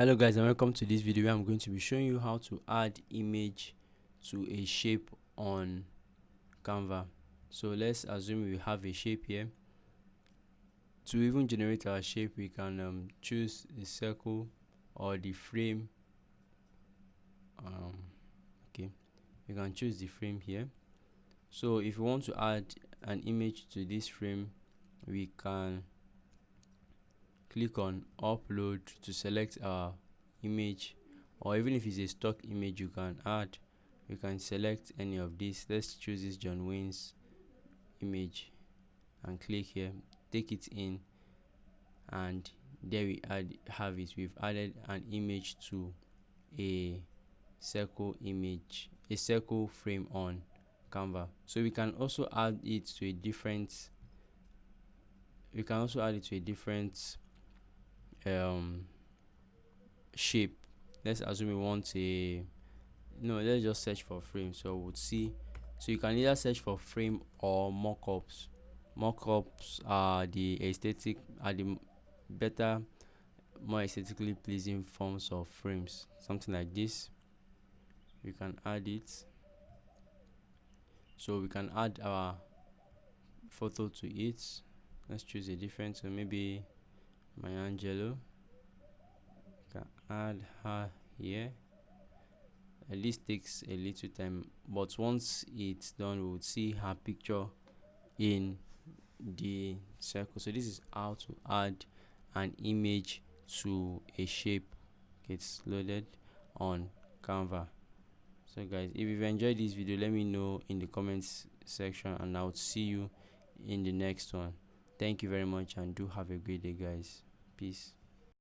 Hello guys, and welcome to this video where I'm going to be showing you how to add image to a shape on Canva. So let's assume we have a shape here. To even generate our shape, we can choose the circle or the frame. Okay, we can choose the frame here. So if we want to add an image to this frame, we can click on upload to select our image, or even if it's a stock image you can add, you can select any of these. Let's choose this John Wayne's image and click here, take it in, and there we have it. We've added an image to a circle frame on Canva. So we can also add it to a different shape. Let's assume we want let's just search for frame. So we'll see. So you can either search for frame or mockups. Mockups are the better, more aesthetically pleasing forms of frames. Something like this, we can add it. So we can add our photo to it. Let's choose a different, so maybe my Angelo. Can add her here. This takes a little time, but once it's done, we would see her picture in the circle. So this is how to add an image to a shape. It's loaded on Canva. So guys, if you've enjoyed this video, let me know in the comments section, and I'll see you in the next one. Thank you very much, and do have a great day, guys. Peace.